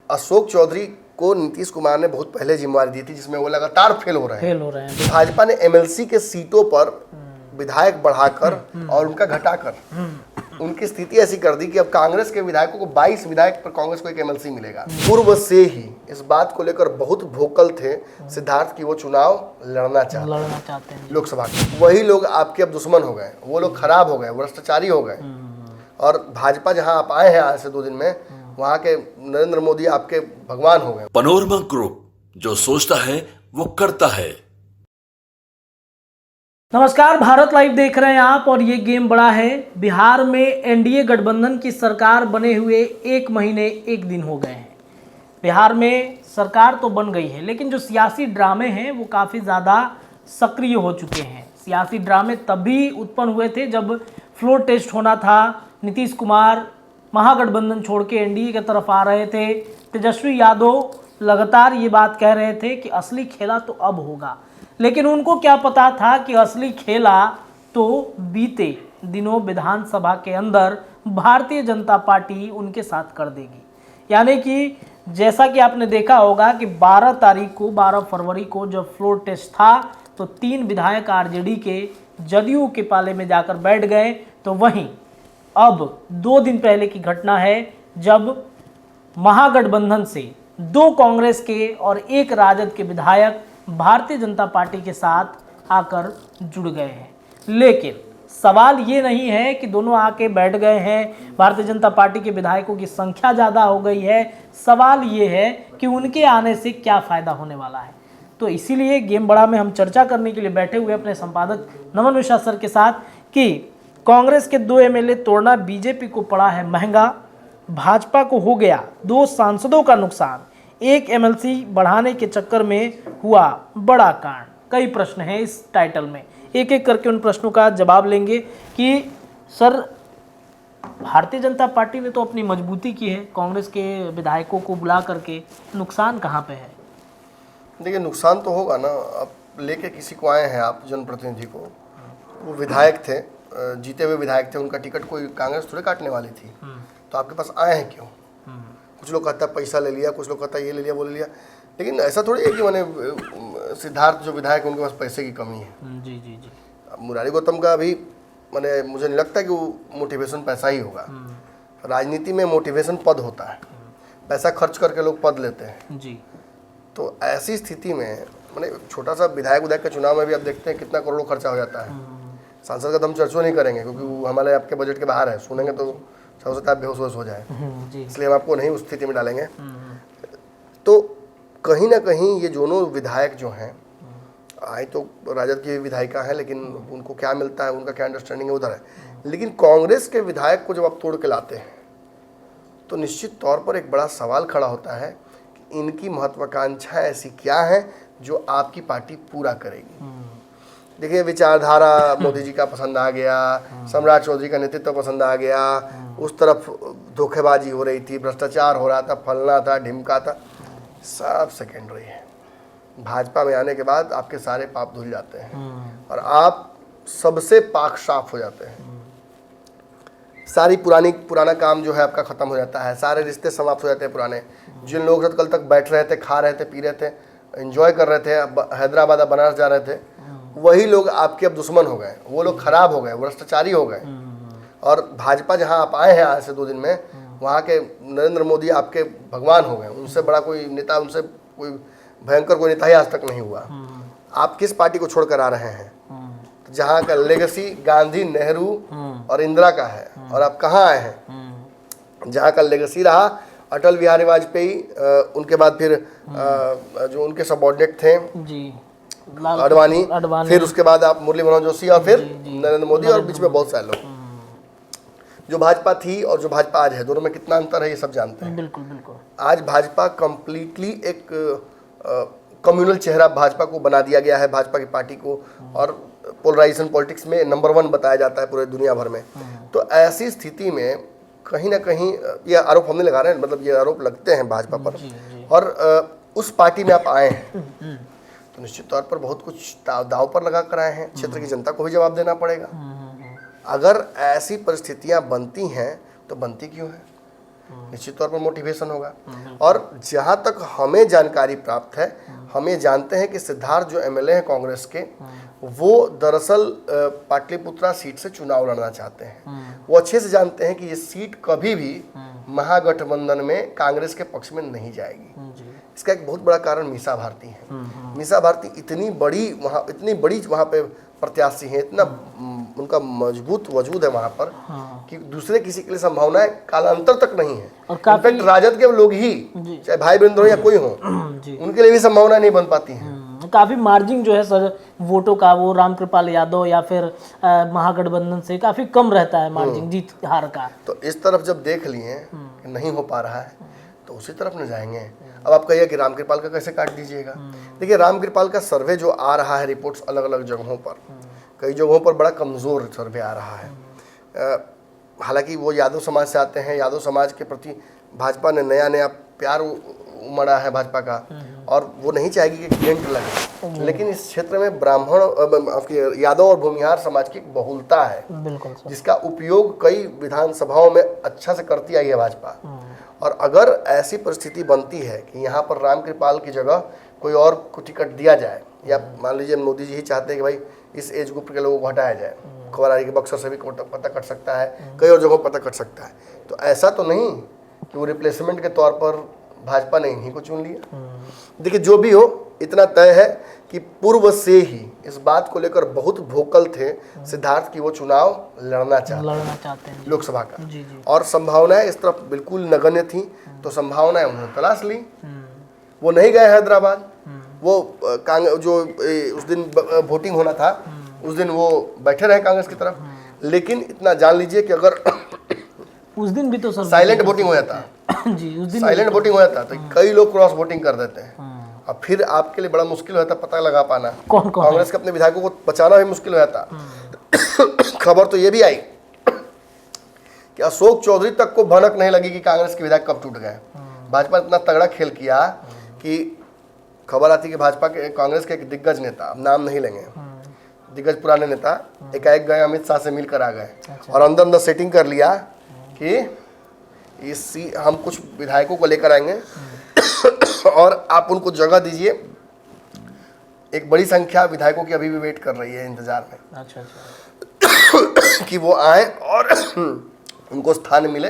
अशोक चौधरी को नीतीश कुमार ने बहुत पहले जिम्मेवारी दी थी, जिसमें वो लगातार फेल हो रहे हैं। भाजपा ने एमएलसी के सीटों पर विधायक बढ़ाकर और उनका घटाकर उनकी स्थिति ऐसी कर दी कि अब कांग्रेस के विधायकों को 22 विधायक पर कांग्रेस को एक एमएलसी मिलेगा। पूर्व से ही इस बात को लेकर बहुत भोकल थे सिद्धार्थ की वो चुनाव लड़ना चाहते हैं लोकसभा के। वही लोग आपके अब दुश्मन हो गए, वो लोग खराब हो गए, भ्रष्टाचारी हो गए। और भाजपा जहां आप आए हैं आज से 2 दिन में, वहां के नरेंद्र मोदी आपके भगवान हो गए। पनोरमा ग्रुप, जो सोचता है वो करता है। नमस्कार, भारत लाइव देख रहे हैं आप और ये गेम बड़ा है। बिहार में एनडीए गठबंधन की सरकार बने हुए 1 महीने 1 दिन हो गए हैं। बिहार में सरकार तो बन गई है, लेकिन जो सियासी ड्रामे हैं वो काफ़ी ज़्यादा सक्रिय हो चुके हैं। सियासी ड्रामे तब भी उत्पन्न हुए थे जब फ्लोर टेस्ट होना था। नीतीश कुमार महागठबंधन छोड़ के एनडीए की तरफ आ रहे थे। तेजस्वी यादव लगातार ये बात कह रहे थे कि असली खेला तो अब होगा, लेकिन उनको क्या पता था कि असली खेला तो बीते दिनों विधानसभा के अंदर भारतीय जनता पार्टी उनके साथ कर देगी। यानी कि जैसा कि आपने देखा होगा कि 12 फरवरी को जब फ्लोर टेस्ट था तो 3 विधायक आरजेडी के जदयू के पाले में जाकर बैठ गए। तो वहीं अब 2 दिन पहले की घटना है जब महागठबंधन से 2 कांग्रेस के और 1 राजद के विधायक भारतीय जनता पार्टी के साथ आकर जुड़ गए हैं। लेकिन सवाल ये नहीं है कि दोनों आके बैठ गए हैं, भारतीय जनता पार्टी के विधायकों की संख्या ज़्यादा हो गई है। सवाल ये है कि उनके आने से क्या फ़ायदा होने वाला है। तो इसीलिए गेम बड़ा में हम चर्चा करने के लिए बैठे हुए अपने संपादक नमन मिश्रा सर के साथ कि कांग्रेस के 2 एमएलए तोड़ना बीजेपी को पड़ा है महंगा, भाजपा को हो गया 2 सांसदों का नुकसान, 1 एमएलसी बढ़ाने के चक्कर में हुआ बड़ा कांड। कई प्रश्न हैं इस टाइटल में, एक एक करके उन प्रश्नों का जवाब लेंगे कि सर, भारतीय जनता पार्टी ने तो अपनी मजबूती की है, कांग्रेस के विधायकों को बुला करके, नुकसान कहाँ पे है? देखिए, नुकसान तो होगा ना। अब लेके किसी को आए हैं आप, जनप्रतिनिधि को, वो विधायक थे, जीते हुए विधायक थे, उनका टिकट कोई कांग्रेस थोड़े काटने वाली थी। तो आपके पास आए हैं क्यों? कुछ लोग कहता है पैसा ले लिया, कुछ लोग कहता है ये ले लिया, वो ले लिया। लेकिन ऐसा थोड़ी है कि मैंने सिद्धार्थ जो विधायक उनके पास पैसे की कमी है। जी जी जी। मुरारी गौतम का भी मैंने मुझे नहीं लगता कि वो मोटिवेशन पैसा ही होगा। राजनीति में मोटिवेशन पद होता है, पैसा खर्च करके लोग पद लेते हैं जी। तो ऐसी स्थिति में मैंने छोटा सा विधायक के चुनाव में भी आप देखते हैं कितना करोड़ों खर्चा हो जाता है। सांसद का तो हम चर्चा नहीं करेंगे क्योंकि वो हमारे आपके बजट के बाहर है, सुनेंगे तो सब सकता है बेहोश हो जाए, इसलिए हम आपको नहीं उस स्थिति में डालेंगे। तो कहीं ना कहीं ये दोनों विधायक जो हैं, आई तो राजद की विधायिका है, लेकिन उनको क्या मिलता है, उनका क्या अंडरस्टैंडिंग है उधर है। लेकिन कांग्रेस के विधायक को जब आप तोड़ के लाते हैं तो निश्चित तौर पर एक बड़ा सवाल खड़ा होता है कि इनकी महत्वाकांक्षाएं ऐसी क्या हैं जो आपकी पार्टी पूरा करेगी। देखिए, विचारधारा मोदी जी का पसंद आ गया, सम्राट चौधरी का नेतृत्व पसंद आ गया, उस तरफ धोखेबाजी हो रही थी, भ्रष्टाचार हो रहा था, फलना था, ढिमका था, सब सेकेंडरी है। भाजपा में आने के बाद आपके सारे पाप धुल जाते हैं और आप सबसे पाक साफ हो जाते हैं। सारी पुराना काम जो है आपका खत्म हो जाता है, सारे रिश्ते समाप्त हो जाते हैं पुराने। जिन लोगों के साथ कल तक बैठ रहे थे, खा रहे थे, पी रहे थे, एंजॉय कर रहे थे, हैदराबाद बनारस जा रहे थे, वही लोग आपके अब दुश्मन हो गए, वो लोग खराब हो गए, भ्रष्टाचारी हो गए। और भाजपा जहां आप आए हैं आज से 2 दिन में, वहां के नरेंद्र मोदी आपके भगवान हो गए। उनसे बड़ा कोई नेता, उनसे कोई भयंकर कोई नेता ही आज तक नहीं हुआ। आप किस पार्टी को छोड़कर आ रहे हैं? जहां का लेगेसी गांधी, नेहरू और इंदिरा का है, और आप कहाँ आए हैं? जहां का लेगेसी रहा अटल बिहारी वाजपेयी, उनके बाद फिर जो उनके सबऑर्डिनेट थे जी, अडवाणी, फिर उसके बाद आप मुरली मनोहर जोशी और फिर नरेंद्र मोदी, और बीच में बहुत सारे लोग। जो भाजपा थी और जो भाजपा आज है, दोनों में कितना अंतर है ये सब जानते हैं। बिल्कुल बिल्कुल। आज भाजपा कंप्लीटली एक कम्युनल चेहरा भाजपा को बना दिया गया है, भाजपा की पार्टी को, और पोलराइजेशन पॉलिटिक्स में नंबर 1 बताया जाता है पूरे दुनिया भर में। तो ऐसी स्थिति में कहीं ना कहीं ये आरोप हम नहीं लगा रहे हैं, मतलब ये आरोप लगते हैं भाजपा पर। और उस पार्टी में आप आए हैं तो निश्चित तौर पर बहुत कुछ दाव पर लगा कर आए हैं। क्षेत्र की जनता को भी जवाब देना पड़ेगा। अगर ऐसी परिस्थितियां बनती हैं तो बनती क्यों है? निश्चित तौर पर मोटिवेशन होगा। और जहाँ तक हमें जानकारी प्राप्त है, हम ये जानते हैं कि सिद्धार्थ जो एमएलए हैं कांग्रेस के, वो दरअसल पाटलिपुत्रा सीट से चुनाव लड़ना चाहते हैं। वो अच्छे से जानते हैं कि ये सीट कभी भी महागठबंधन में कांग्रेस के पक्ष में नहीं जाएगी। इसका एक बहुत बड़ा कारण मीसा भारती है। मीसा भारती इतनी बड़ी वहाँ पे प्रत्याशी है, इतना उनका मजबूत वजूद है वहाँ पर कि दूसरे किसी के लिए संभावनाएं कालांतर तक नहीं है। इनफैक्ट राजद के लोग ही, चाहे भाई बहन हो या कोई हो, उनके लिए भी संभावना नहीं बन पाती है। काफी मार्जिन जो है सर वोटों का, वो रामकृपाल यादव या फिर महागठबंधन से काफी कम रहता है मार्जिन जीत हार का। तो इस तरफ जब देख लिए कि नहीं हो पा रहा है तो उसी तरफ न जाएंगे। अब आप कहिए कि रामकृपाल का कैसे काट दीजिएगा। देखिए, रामकृपाल का सर्वे जो आ रहा है, रिपोर्ट्स अलग अलग जगहों पर, कई जगहों पर बड़ा कमज़ोर सर्वे आ रहा है। हालांकि वो यादव समाज से आते हैं, यादव समाज के प्रति भाजपा ने नया प्यार उमड़ा है भाजपा का, और वो नहीं चाहेगी कि डेंट लगे। लेकिन इस क्षेत्र में ब्राह्मण, यादव और भूमिहार समाज की एक बहुलता है, बिल्कुल, जिसका उपयोग कई विधानसभाओं में अच्छा से करती आई है भाजपा। और अगर ऐसी परिस्थिति बनती है कि यहाँ पर रामकृपाल की जगह कोई और को टिकट दिया जाए, या मान लीजिए मोदी जी ही चाहते हैं कि भाई इस एज ग्रुप के लोगों को हटाया जाए, खबर आ रही है कि बक्सर से भी पता कट सकता है, कई और जगहों पता कट सकता है, तो ऐसा तो नहीं कि वो रिप्लेसमेंट के तौर पर भाजपा ने इन्हीं को चुन लिया। देखिए, जो भी हो, इतना तय है कि पूर्व से ही इस बात को लेकर बहुत वोकल थे सिद्धार्थ की वो चुनाव लड़ना चाहते हैं लोकसभा का। और संभावनाएं इस तरफ बिल्कुल नगण्य थी, तो संभावनाएं उन्होंने तलाश ली। वो नहीं गए हैदराबाद, वो जो उस दिन वोटिंग होना था उस दिन वो बैठे रहे कांग्रेस की तरफ। लेकिन इतना जान लीजिए कि अगर उस दिन भी तो सर साइलेंट वोटिंग हो जाता जी, उस दिन साइलेंट वोटिंग हो जाता तो कई लोग क्रॉस वोटिंग कर देते हैं, और फिर आपके लिए बड़ा मुश्किल हो जाता पता लगा पाना। कौन कांग्रेस के अपने विधायकों को बचाना भी मुश्किल हो जाता। खबर तो ये भी आई कि अशोक चौधरी तक को भनक नहीं लगी कि कांग्रेस के विधायक कब टूट गए। भाजपा इतना तगड़ा खेल किया कि खबर आती कि भाजपा के, कांग्रेस के एक दिग्गज नेता, नाम नहीं लेंगे, दिग्गज पुराने नेता एकाएक गए, अमित शाह से मिलकर आ गए, और अंदर सेटिंग कर लिया कि हम कुछ विधायकों को लेकर आएंगे और आप उनको जगह दीजिए। एक बड़ी संख्या विधायकों की अभी भी वेट कर रही है, इंतजार में। अच्छा। कि वो आए और उनको स्थान मिले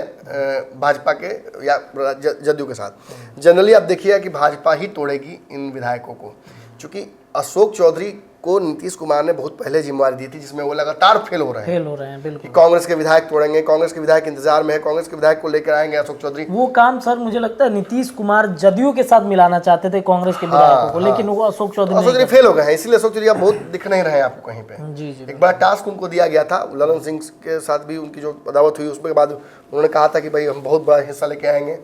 भाजपा के या जदयू के साथ। जनरली आप देखिएगा कि भाजपा ही तोड़ेगी इन विधायकों को, क्योंकि अशोक चौधरी को नीतीश कुमार ने बहुत पहले जिम्मेवारी दी थी, जिसमें वो लगातार फेल हो रहे हैं बिल्कुल। कांग्रेस के विधायक तोड़ेंगे, कांग्रेस के विधायक इंतजार में है, कांग्रेस के विधायक को लेकर आएंगे अशोक चौधरी। वो काम सर मुझे लगता है नीतीश कुमार जदयू के साथ मिलाना चाहते थे कांग्रेस के विधायकों को, लेकिन वो अशोक चौधरी फेल हो गए हैं, इसीलिए अशोक चौधरी बहुत दिख नहीं रहे हैं आपको कहीं पे। जी। एक बड़ा टास्क उनको दिया गया था, ललन सिंह के साथ भी उनकी जो अदावत हुई, उसके बाद उन्होंने कहा था कि भाई हम बहुत बड़ा हिस्सा लेके आएंगे,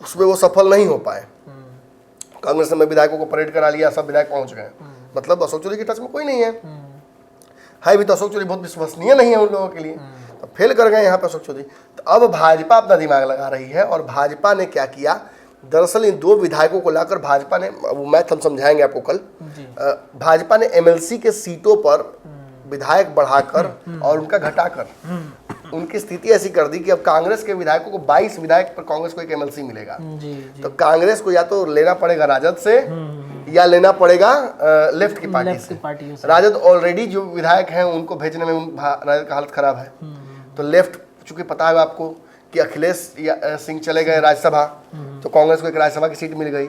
उसमें वो सफल नहीं हो पाए। कांग्रेस ने विधायकों को परेड करा लिया, सब विधायक पहुंच गए, मतलब अशोक चौधरी के टच में कोई नहीं है भी, तो अशोक चौधरी बहुत विश्वसनीय नहीं है उन लोगों के लिए, तो फेल कर गए यहाँ पे अशोक चौधरी। तो अब भाजपा अपना दिमाग लगा रही है, और भाजपा ने क्या किया, दरअसल इन दो विधायकों को लाकर भाजपा ने, वो मैथ हम समझाएंगे आपको कल, भाजपा ने एमएलसी के सीटों पर विधायक बढ़ाकर और उनका घटाकर उनकी स्थिति ऐसी कर दी कि अब कांग्रेस के विधायकों को 22 विधायक पर कांग्रेस को एक एमएलसी मिलेगा। तो कांग्रेस को या तो लेना पड़ेगा राजद से या लेना पड़ेगा लेफ्ट की पार्टी से। राजद ऑलरेडी जो विधायक हैं उनको भेजने में राजद का हालत खराब है, तो लेफ्ट, चूंकि पता है आपको कि अखिलेश सिंह चले गए राज्यसभा, तो कांग्रेस को एक राज्यसभा की सीट मिल गई।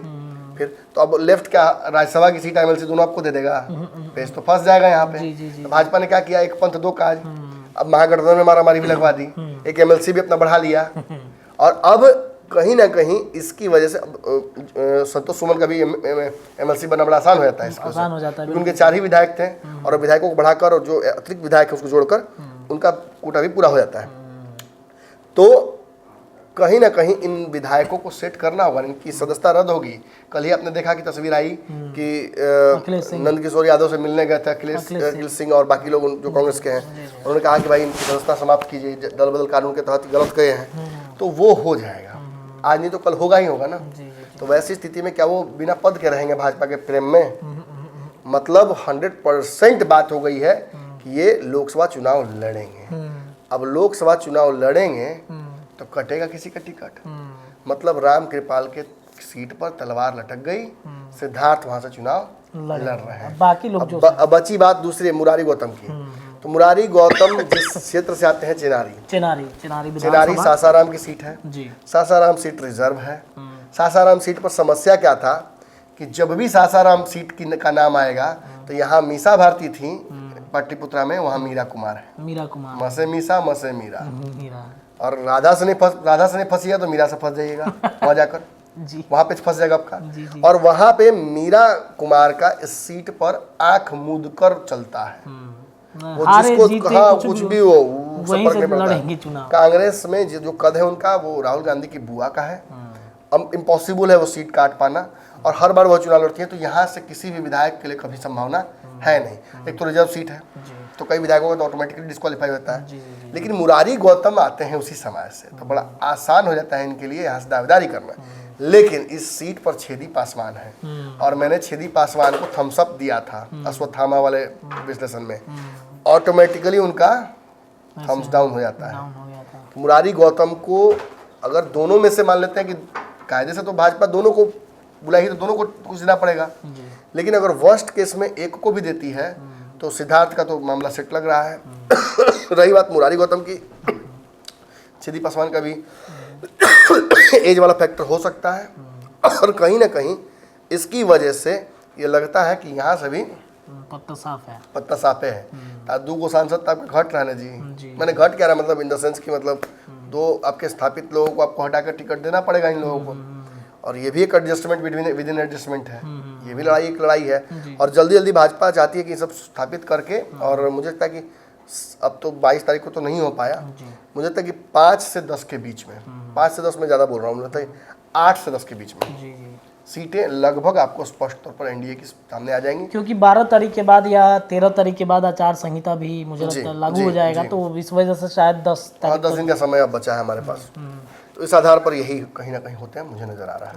फिर तो अब लेफ्ट क्या राज्यसभा की सीट एमएलसी दोनों आपको दे देगा, पेज तो फंस जाएगा यहाँ पे। तो भाजपा ने क्या किया, एक पंथ दो काज, अब महागठबंधन में मारामारी भी लगवा दी, एक एमएलसी भी अपना बढ़ा लिया, और अब कहीं ना कहीं इसकी वजह से संतोष सुमन का भी एमएलसी बनना बड़ा आसान हो जाता है, आसान हो जाता है, क्योंकि उनके 4 ही विधायक थे, और विधायकों को बढ़ाकर और जो अतिरिक्त विधायक है उसको जोड़कर उनका कोटा भी पूरा हो जाता है। तो कहीं ना कहीं इन विधायकों को सेट करना होगा, इनकी सदस्यता रद्द होगी। कल ही आपने देखा कि तस्वीर आई कि नंद किशोर यादव से मिलने गए थे अखिलेश सिंह और बाकी लोग जो कांग्रेस के हैं, उन्होंने कहा कि भाई इनकी सदस्यता समाप्त कीजिए, दल बदल कानून के तहत गलत गए हैं, तो वो हो जाएगा, आज नहीं तो कल होगा ही होगा ना। तो वैसी स्थिति में क्या वो बिना पद के रहेंगे भाजपा के प्रेम में? मतलब 100% बात हो गई है कि ये लोकसभा चुनाव लड़ेंगे। अब लोकसभा चुनाव लड़ेंगे तो कटेगा किसी का टिकट। मतलब राम कृपाल के सीट पर तलवार लटक गई, सिद्धार्थ वहां से चुनाव लड़ रहे हैं। बाकी लोग जो अब बची बात दूसरी मुरारी गौतम की। तो मुरारी गौतम जिस क्षेत्र से आते हैं चेनारी सासाराम की सीट है जी। सासाराम सीट रिजर्व है। सासाराम सीट पर समस्या क्या था कि जब भी सासाराम सीट का नाम आएगा तो यहाँ मीसा भारती थी पाटलिपुत्रा में, वहाँ मीरा कुमार है। मसे मीसा मसे मीरा। और राधा से नहीं फंसी है तो मीरा से फंस जाइएगा वहाँ जाकर जी। वहाँ पे फंस जाएगा आपका जी। और वहाँ पे मीरा कुमार का इस सीट पर आंख मूंद कर चलता है। वो जिसको कहा कुछ भी हो वहीं से लड़ेंगे चुनाव। कांग्रेस में जो कद है उनका वो राहुल गांधी की बुआ का है। अब इम्पॉसिबल है वो सीट काट पाना और हर बार वो चुनाव लड़ती है, तो यहाँ से किसी भी विधायक के लिए कभी संभावना है नहीं। एक तो रिजर्व सीट है तो कई विधायकों का तो ऑटोमेटिकली डिस्क्वालीफाई होता है। लेकिन मुरारी गौतम आते हैं उसी समाज से, तो बड़ा आसान हो जाता है इनके लिए यहाँ से दावेदारी करना। लेकिन इस सीट पर छेदी पासवान है और मैंने छेदी पासवान को थम्स अप दिया था अश्वत्थामा वाले विश्लेषण में, ऑटोमेटिकली उनका थम्स डाउन हो जाता है। तो मुरारी गौतम को अगर दोनों में से मान लेते हैं कि कायदे से तो भाजपा दोनों को बुलाई तो दोनों को कुछ देना पड़ेगा, लेकिन अगर वर्स्ट केस में एक को भी देती है तो सिद्धार्थ का तो मामला सेट लग रहा है। रही बात मुरारी गौतम की, छेदी पासवान का भी एज वाला फैक्टर हो सकता है और कहीं ना कहीं इसकी वजह से ये लगता है कि यहाँ से भी पत्ता साफ है। दो को सांसद आपका घट रहा है ना जी। मैंने घट क्या रहा मतलब इन द सेंस की मतलब दो आपके स्थापित लोगों को आपको हटाकर टिकट देना पड़ेगा इन लोगों को, और ये भी एक एडजस्टमेंट विद इन एडजस्टमेंट है। ये भी एक लड़ाई है और जल्दी जल्दी भाजपा चाहती है कि सब स्थापित करके, और मुझे लगता है कि अब तो 22 तारीख को तो नहीं हो पाया, मुझे लगता है कि 5 से 10 के बीच में, 5 से 10 में ज़्यादा बोल रहा हूँ, मुझे लगता है 8 से 10 के बीच में सीटें लगभग आपको स्पष्ट तौर पर एनडीए के सामने आ जाएंगी। क्योंकि 12 तारीख के बाद या 13 तारीख के बाद आचार संहिता भी मुझे लगता है लागू हो जाएगा, तो इस वजह से शायद 10 दिन का समय अब बचा है हमारे पास, तो इस आधार पर यही कहीं ना कहीं होते हैं, मुझे नजर आ रहा है।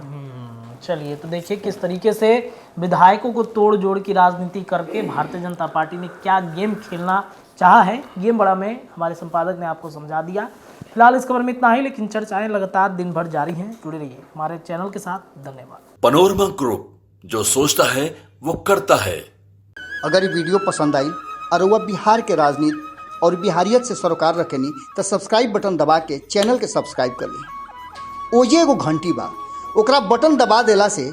चलिए तो देखिए किस तरीके से विधायकों को तोड़ जोड़ की राजनीति करके भारतीय जनता पार्टी ने क्या गेम खेलना चाहा है। गेम बड़ा में हमारे संपादक ने आपको समझा दिया। फिलहाल इस खबर में इतना ही, लेकिन चर्चाएं लगातार दिन भर जारी हैं। जुड़े रहिए हमारे चैनल के साथ। धन्यवाद। पनोरमा ग्रुप, जो सोचता है वो करता है। अगर ये वीडियो पसंद आई और वह बिहार के राजनीति और बिहारियत से सरोकार रखेनी तो सब्सक्राइब बटन दबा के चैनल के सब्सक्राइब कर ली। ओजे एगो घंटी बा, ओकरा बटन दबा देला से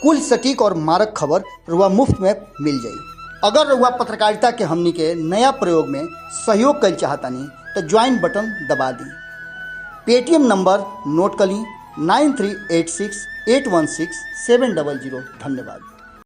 कुल सटीक और मारक खबर रुआ मुफ्त में मिल जाई। अगर रुआ पत्रकारिता के हमनी के नया प्रयोग में सहयोग कर चाहतानी तो ज्वाइन बटन दबा दी। पेटीएम नंबर नोट कर ली 9386816700। धन्यवाद।